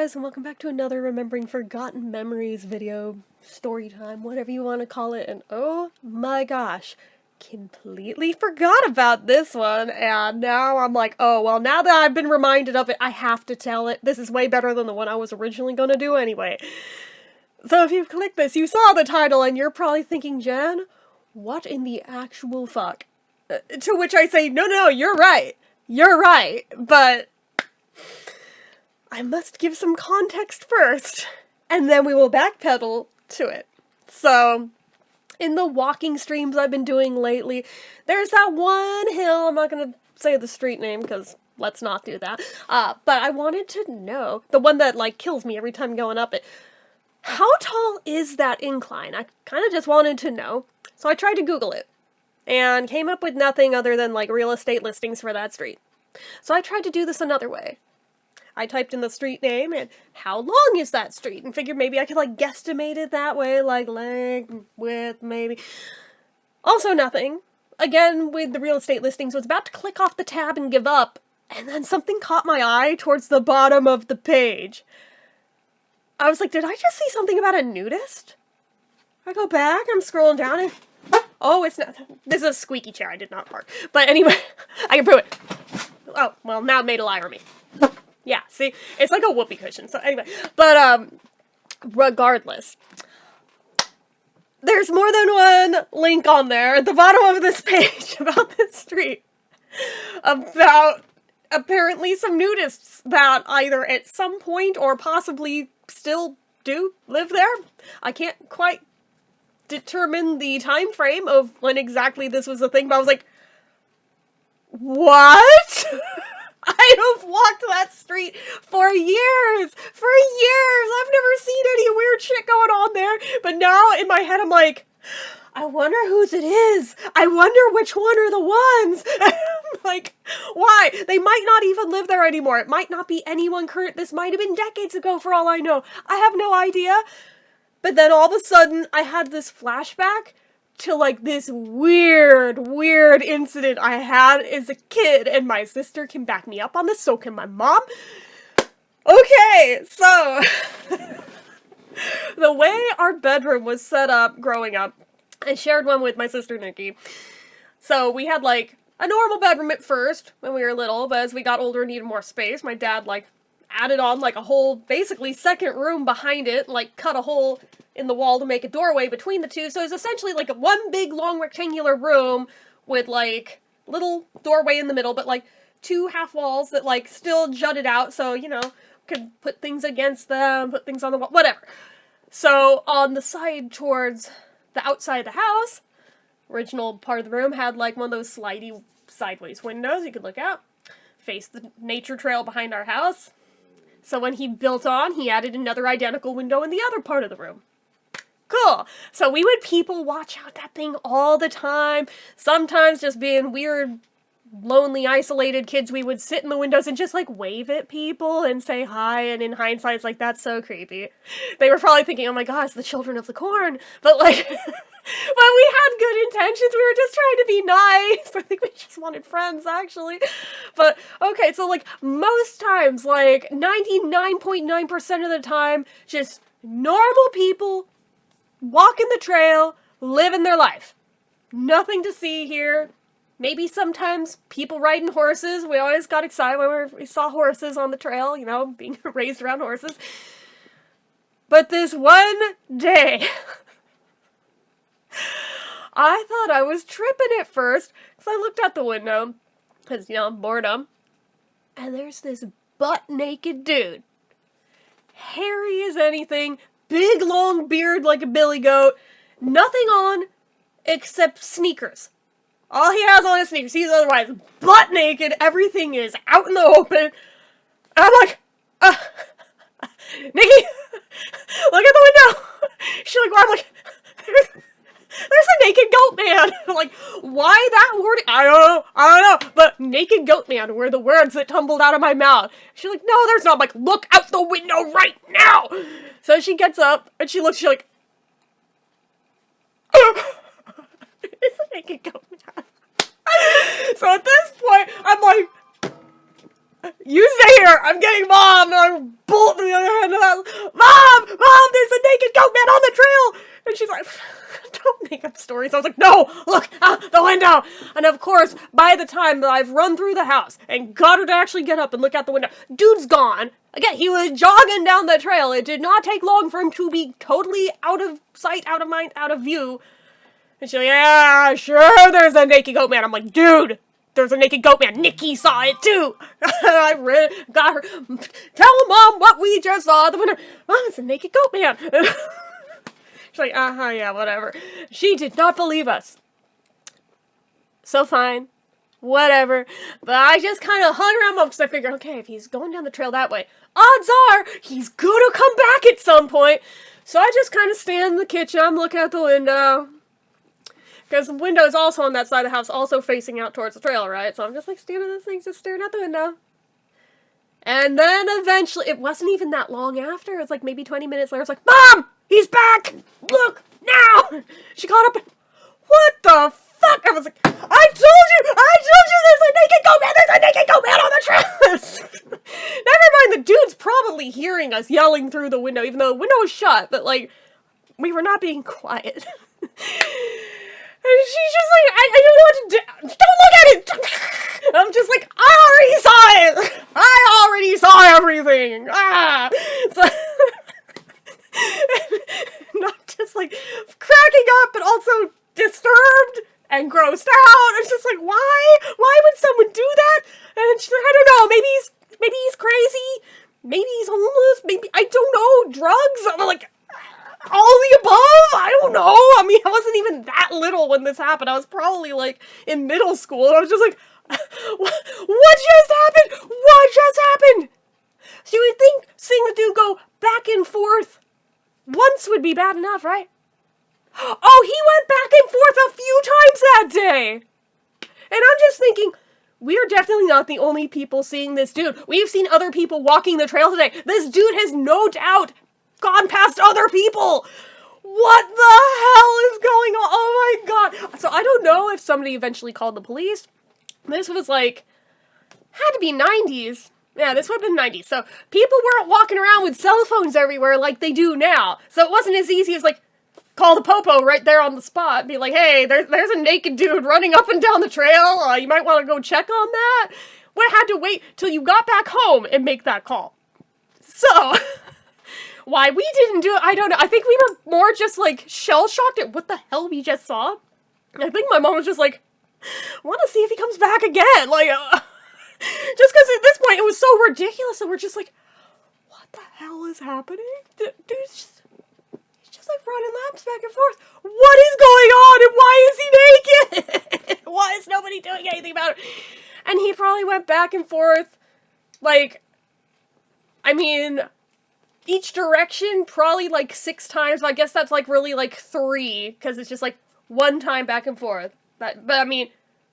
guys, and welcome back to another Remembering Forgotten Memories video, story time, whatever you want to call it, and oh my gosh, completely forgot about this one, and now I'm like, oh, well, now that I've been reminded of it, I have to tell it. This is way better than the one I was originally gonna do anyway. So if you've clicked this, you saw the title, and you're probably thinking, Jen, what in the actual fuck? To which I say, no, you're right, but I must give some context first, and then we will backpedal to it. So, in the walking streams I've been doing lately, there's that one hill, I'm not gonna say the street name, because let's not do that, but I wanted to know, the one that, like, kills me every time going up it, how tall is that incline? I kind of just wanted to know, so I tried to Google it, and came up with nothing other than, like, real estate listings for that street. So I tried to do this another way. I typed in the street name and how long is that street, and figured maybe I could like guesstimate it that way, like length, width, maybe. Also nothing. Again, with the real estate listings, was about to click off the tab and give up, and then something caught my eye towards the bottom of the page. I was like, did I just see something about a nudist? I go back, I'm scrolling down and oh, it's not. This is a squeaky chair, I did not park. But anyway, I can prove it. Oh, well, now it made a liar of me. Yeah, see? It's like a whoopee cushion, so anyway. But, regardless. There's more than one link on there at the bottom of this page about this street. About, apparently, some nudists that either at some point or possibly still do live there. I can't quite determine the time frame of when exactly this was a thing, but I was like, what? I have walked that street for years! I've never seen any weird shit going on there, but now in my head I'm like, I wonder whose it is! I wonder which one are the ones! I'm like, why? They might not even live there anymore. It might not be anyone current. This might have been decades ago for all I know. I have no idea. But then all of a sudden, I had this flashback to like this weird incident I had as a kid, and my sister can back me up on this, so can my mom. Okay, so the way our bedroom was set up growing up, I shared one with my sister Nikki. So we had like a normal bedroom at first when we were little, but as we got older and needed more space, my dad like added on like a whole basically second room behind it, like cut a hole in the wall to make a doorway between the two, so it's essentially like a one big long rectangular room with like little doorway in the middle, but like two half walls that like still jutted out, so you know, could put things against them, put things on the wall, whatever. So on the side towards the outside of the house, original part of the room had like one of those slidey sideways windows you could look out, face the nature trail behind our house. So when he built on, he added another identical window in the other part of the room. Cool. So we would people watch out that thing all the time. Sometimes just being weird, lonely, isolated kids, we would sit in the windows and just like wave at people and say hi, and in hindsight it's like, that's so creepy. They were probably thinking, oh my god, it's the children of the corn. But like, but we had good intentions. We were just trying to be nice. I think we just wanted friends, actually. But, okay, so like, most times, like, 99.9% of the time, just normal people walking the trail, living their life. Nothing to see here. Maybe sometimes people riding horses. We always got excited when we saw horses on the trail, you know, being raised around horses. But this one day, I thought I was tripping at first, because I looked out the window, because, you know, boredom, and there's this butt-naked dude. Hairy as anything, big long beard like a billy goat, nothing on except sneakers. All he has on is sneakers. He's otherwise butt naked. Everything is out in the open. And I'm like, Nikki, look at the window. She's like, well, I'm like, there's a naked goat man. I'm like, why that word? I don't know. But naked goat man were the words that tumbled out of my mouth. She's like, no, there's not. I'm like, look out the window right now. So she gets up and she looks, she's like, it's a naked goat man. So at this point, I'm like, You stay here. I'm getting Mom. And I bolt to the other end of the house. Mom, there's a naked goat man on the trail. And she's like, don't make up stories. I was like, no, look out the window. And of course, by the time that I've run through the house and got her to actually get up and look out the window, dude's gone. Again, he was jogging down the trail. It did not take long for him to be totally out of sight, out of mind, out of view. And she's like, yeah, sure, there's a naked goat man. I'm like, dude, there's a naked goat man. Nikki saw it too. I got her. Tell Mom what we just saw at the window. Mom, it's a naked goat man. She's like, yeah, whatever. She did not believe us. So fine. Whatever. But I just kind of hung around Mom because I figured, okay, if he's going down the trail that way, odds are he's gonna come back at some point. So I just kind of stand in the kitchen. I'm looking out the window. Because the window is also on that side of the house, also facing out towards the trail, right? So I'm just like standing in this thing, just staring out the window. And then eventually, it wasn't even that long after. It was like maybe 20 minutes later. It's like, Mom! He's back! Look! Now! She caught up and, what the fuck? I was like, I told you! There's a naked goat man! There's a naked goat man on the trail! Never mind, the dude's probably hearing us yelling through the window, even though the window was shut, but like, we were not being quiet. And she's just like, I don't know what to do. Don't look at it! And I'm just like, I already saw it! I already saw everything! So, not just like cracking up, but also disturbed and grossed out. It's just like, why? Why would someone do that? And she's like, I don't know, maybe he's crazy. Maybe he's homeless. Maybe, I don't know, drugs? I'm like, all the above? I don't know. I mean, I wasn't even that little when this happened. I was probably like in middle school. And I was just like, what just happened? What just happened? So you would think seeing the dude go back and forth once would be bad enough, right? Oh, he went back and forth a few times that day. And I'm just thinking, we are definitely not the only people seeing this dude. We've seen other people walking the trail today. This dude has no doubt gone past other people. What the hell is going on? Oh my god. So I don't know if somebody eventually called the police. This was like, had to be 90s. Yeah, this would have been 90s. So people weren't walking around with cell phones everywhere like they do now. So it wasn't as easy as like, call the popo right there on the spot. Be like, hey, there's a naked dude running up and down the trail. You might want to go check on that. We had to wait till you got back home and make that call. So why we didn't do it, I don't know. I think we were more just like shell-shocked at what the hell we just saw. I think my mom was just like, I want to see if he comes back again. Like, just because at this point it was so ridiculous, and we're just like, what the hell is happening? Dude's just like running laps back and forth. What is going on, and why is he naked? Why is nobody doing anything about it? And he probably went back and forth, like, I mean, each direction probably like 6 times. I guess that's like really like 3, because it's just like 1 time back and forth. But I mean,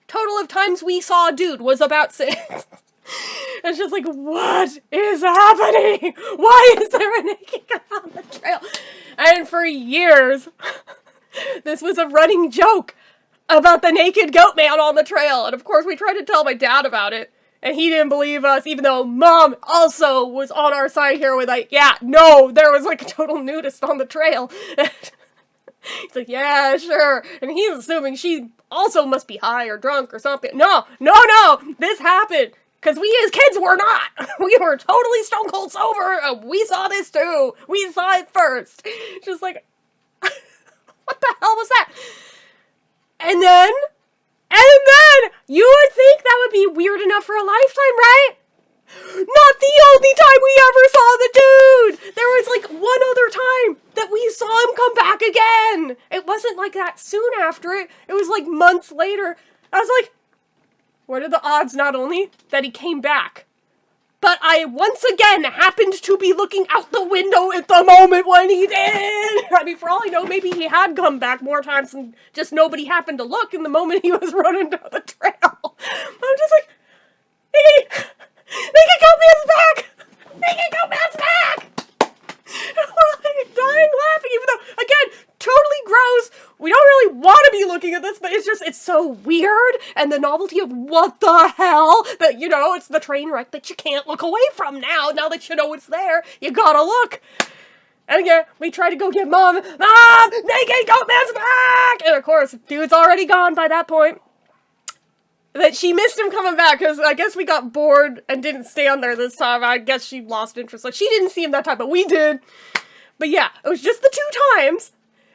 total of times we saw a dude was about 6. It's just like, what is happening? Why is there a naked guy on the trail? And for years, this was a running joke about the naked goat man on the trail. And of course, we tried to tell my dad about it, and he didn't believe us, even though Mom also was on our side here with like, yeah, no, there was like a total nudist on the trail. He's like, yeah, sure. And he's assuming she also must be high or drunk or something. No, this happened. Because we as kids were not. We were totally stone cold sober. We saw this too. We saw it first. Just like, what the hell was that? And then, you would think that would be weird enough for a lifetime, right? Not the only time we ever saw the dude! There was like one other time that we saw him come back again! It wasn't like that soon after it. It was like months later. I was like, what are the odds not only that he came back, but I once again happened to be looking out the window at the moment when he did! I mean, for all I know, maybe he had come back more times and just nobody happened to look in the moment he was running down the trail. I'm just like, Naked Goat Man's back! Naked Goat Man's back! And we're like dying laughing, even though, again, totally gross. We don't really want to be looking looking at this, but it's so weird, and the novelty of what the hell, that, you know, it's the train wreck that you can't look away from now that you know it's there, you gotta look. And again, we try to go get Mom, Naked Goat Man's back! And of course, dude's already gone by that point. That she missed him coming back, because I guess we got bored and didn't stay on there this time. I guess she lost interest. Like, she didn't see him that time, but we did. But yeah, it was just the 2 times.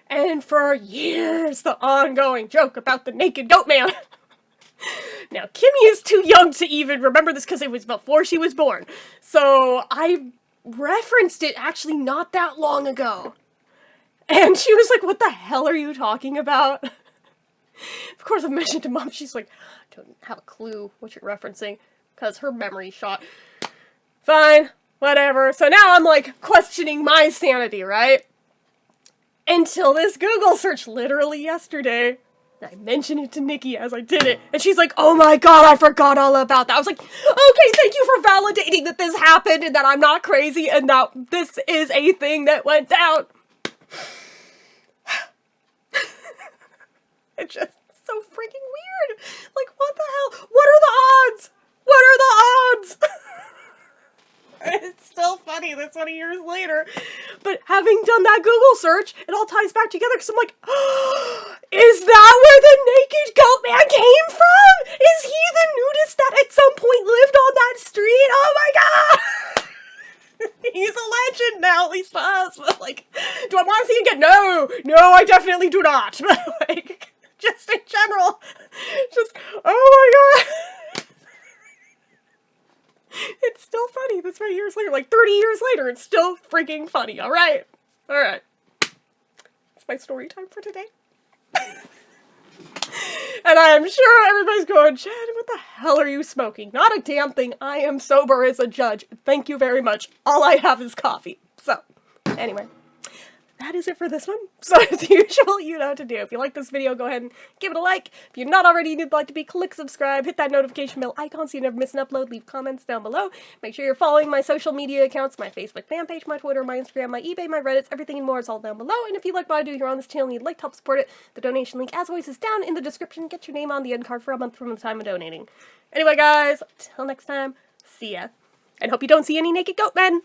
And for years, the ongoing joke about the naked goat man. Now, Kimmy is too young to even remember this because it was before she was born. So I referenced it actually not that long ago. And she was like, what the hell are you talking about? Of course, I mentioned to Mom. She's like, I don't have a clue what you're referencing, because her memory's shot. Fine, whatever. So now I'm like questioning my sanity, right? Until this Google search literally yesterday. I mentioned it to Nikki as I did it, and she's like, oh my god, I forgot all about that. I was like, okay, thank you for validating that this happened and that I'm not crazy and that this is a thing that went down. It's just so freaking weird. Like, what the hell? What are the odds? What are the odds? It's still funny that 20 years later. But having done that Google search, it all ties back together because I'm like, oh, is that where the naked goat man came from? Is he the nudist that at some point lived on that street? Oh my god! He's a legend now, at least for us. But like, do I want to see him again? No, I definitely do not. But like, just in general, just, oh my god. It's still funny this many years later, like 30 years later, it's still freaking funny, alright? Alright. That's my story time for today. And I'm sure everybody's going, Jen, what the hell are you smoking? Not a damn thing. I am sober as a judge. Thank you very much. All I have is coffee. So, anyway. That is it for this one. So as usual, you know what to do. If you like this video, go ahead and give it a like. If you're not already, you'd like to be, click subscribe, hit that notification bell icon so you never miss an upload, leave comments down below. Make sure you're following my social media accounts, my Facebook fan page, my Twitter, my Instagram, my eBay, my Reddits, everything and more is all down below. And if you like what I do here on this channel and you'd like to help support it, the donation link, as always, is down in the description. Get your name on the end card for a month from the time of donating. Anyway, guys, till next time, see ya. And hope you don't see any naked goat men.